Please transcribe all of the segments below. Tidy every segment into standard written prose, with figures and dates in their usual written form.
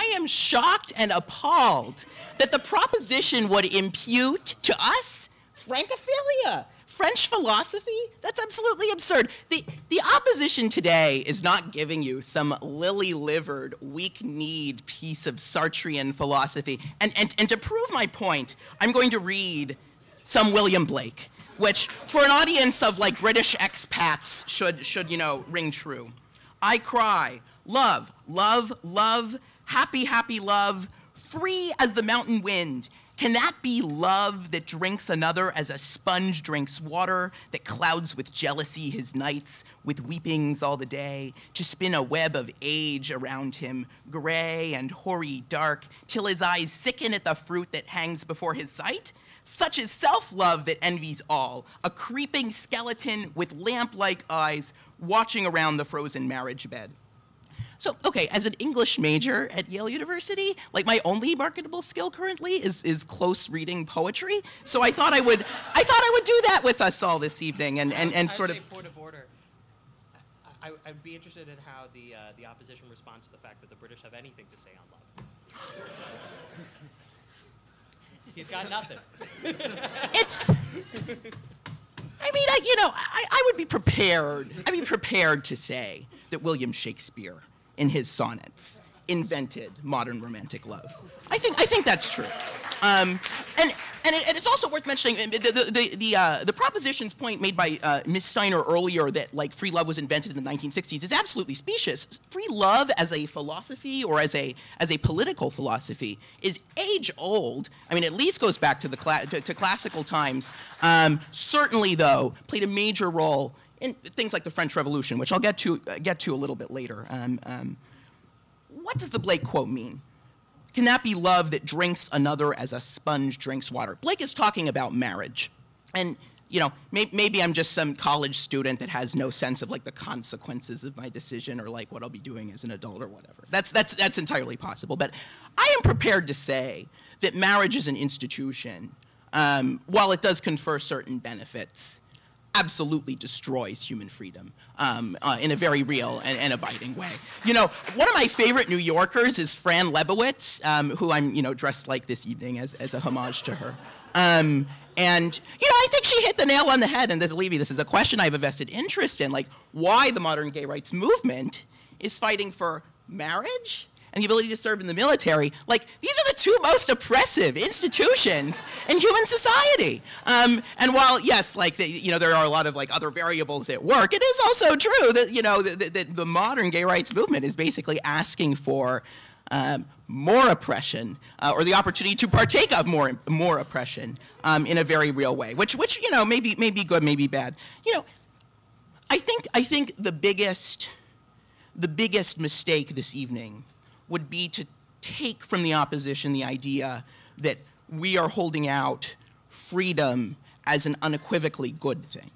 I am shocked and appalled that the proposition would impute to us Francophilia, French philosophy. That's absolutely absurd. The opposition today is not giving you some lily-livered, weak-kneed piece of Sartrean philosophy. And to prove my point, I'm going to read some William Blake, which for an audience of like British expats should you know, ring true. I cry, love, love, love, happy, happy love, free as the mountain wind. Can that be love that drinks another as a sponge drinks water, that clouds with jealousy his nights, with weepings all the day, to spin a web of age around him, gray and hoary dark, till his eyes sicken at the fruit that hangs before his sight? Such is self-love that envies all, a creeping skeleton with lamp-like eyes, watching around the frozen marriage bed. So, okay, as an English major at Yale University, like my only marketable skill currently is close reading poetry. So I thought I would do that with us all this evening and sort of. Point of order. I'd be interested in how the opposition responds to the fact that the British have anything to say on love. He's got nothing. It's. I mean, I would be prepared. I'd be prepared to say that William Shakespeare, in his sonnets, invented modern romantic love. I think that's true. And it's also worth mentioning the proposition's point made by Ms. Steiner earlier that like free love was invented in the 1960s is absolutely specious. Free love as a philosophy or as a political philosophy is age old. I mean, at least goes back to the classical times. Certainly, though, played a major role in things like the French Revolution, which I'll get to a little bit later. What does the Blake quote mean? Can that be love that drinks another as a sponge drinks water? Blake is talking about marriage. And, you know, maybe I'm just some college student that has no sense of like the consequences of my decision or like what I'll be doing as an adult or whatever. That's entirely possible. But I am prepared to say that marriage is an institution, while it does confer certain benefits, absolutely destroys human freedom in a very real and abiding way. You know, one of my favorite New Yorkers is Fran Lebowitz, who I'm, you know, dressed like this evening as a homage to her. And, you know, I think she hit the nail on the head, and that, believe me, this is a question I have a vested interest in, like why the modern gay rights movement is fighting for marriage and the ability to serve in the military. Like, these are the two most oppressive institutions in human society. And while, yes, like, you know, there are a lot of, like, other variables at work, it is also true that, you know, that the modern gay rights movement is basically asking for more oppression, or the opportunity to partake of more oppression in a very real way, which you know, may be good, may be bad. You know, I think the biggest mistake this evening would be to take from the opposition the idea that we are holding out freedom as an unequivocally good thing.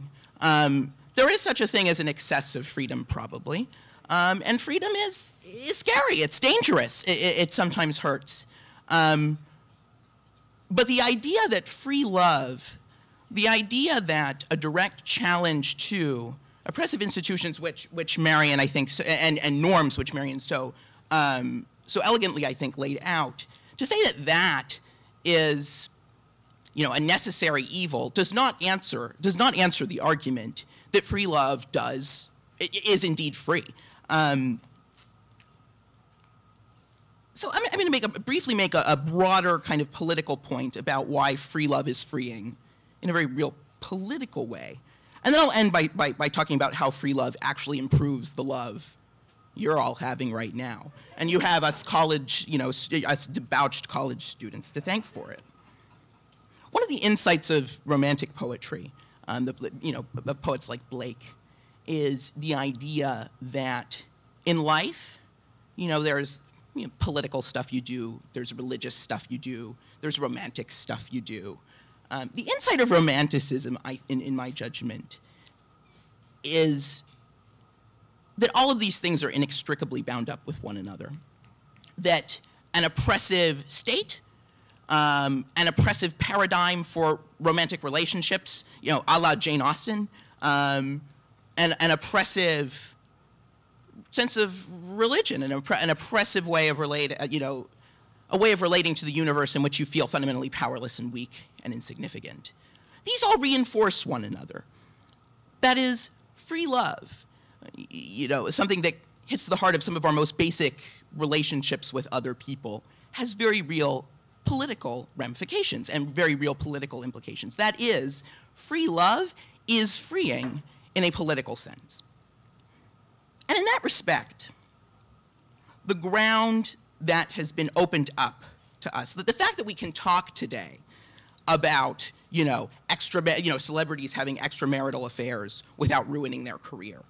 There is such a thing as an excess of freedom, probably, and freedom is scary, it's dangerous, it sometimes hurts. But the idea that free love, the idea that a direct challenge to oppressive institutions which Marion, I think, and norms which Marion so elegantly, I think, laid out, to say that is, you know, a necessary evil does not answer the argument that free love is indeed free. So I'm going to briefly make a broader kind of political point about why free love is freeing in a very real political way. And then I'll end by talking about how free love actually improves the love you're all having right now. And you have us college, you know, us debauched college students to thank for it. One of the insights of romantic poetry, you know, of poets like Blake, is the idea that in life, you know, there's political stuff you do, there's religious stuff you do, there's romantic stuff you do. The insight of romanticism, in my judgment, is that all of these things are inextricably bound up with one another. That an oppressive state, an oppressive paradigm for romantic relationships, you know, a la Jane Austen, an oppressive sense of religion, an oppressive way of relating, a way of relating to the universe in which you feel fundamentally powerless and weak and insignificant. These all reinforce one another. That is, free love, something that hits the heart of some of our most basic relationships with other people, has very real political ramifications and very real political implications. That is, free love is freeing in a political sense. And in that respect, the ground that has been opened up to us, the fact that we can talk today about, celebrities having extramarital affairs without ruining their career,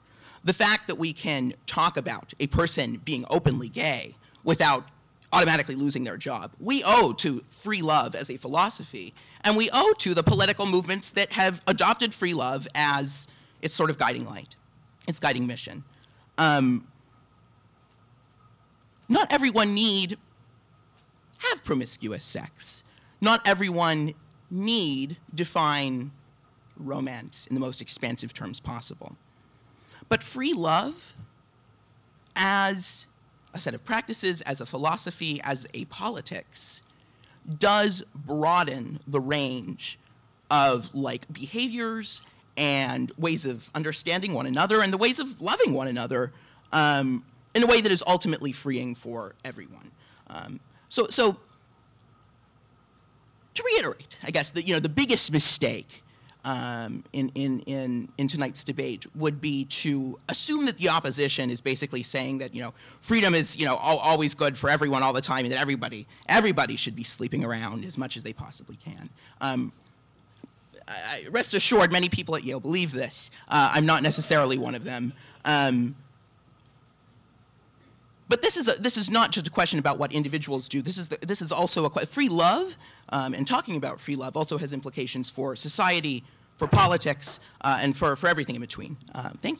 the fact that we can talk about a person being openly gay without automatically losing their job, we owe to free love as a philosophy, and we owe to the political movements that have adopted free love as its sort of guiding light, its guiding mission. Not everyone need have promiscuous sex. Not everyone need define romance in the most expansive terms possible. But free love as a set of practices, as a philosophy, as a politics, does broaden the range of behaviors and ways of understanding one another and the ways of loving one another in a way that is ultimately freeing for everyone. So to reiterate, I guess, the biggest mistake in tonight's debate would be to assume that the opposition is basically saying that, freedom is, always good for everyone all the time, and that everybody should be sleeping around as much as they possibly can. Rest assured, many people at Yale believe this. I'm not necessarily one of them. But this is not just a question about what individuals do. This is also free love, and talking about free love also has implications for society, for politics, and for everything in between. Thank you.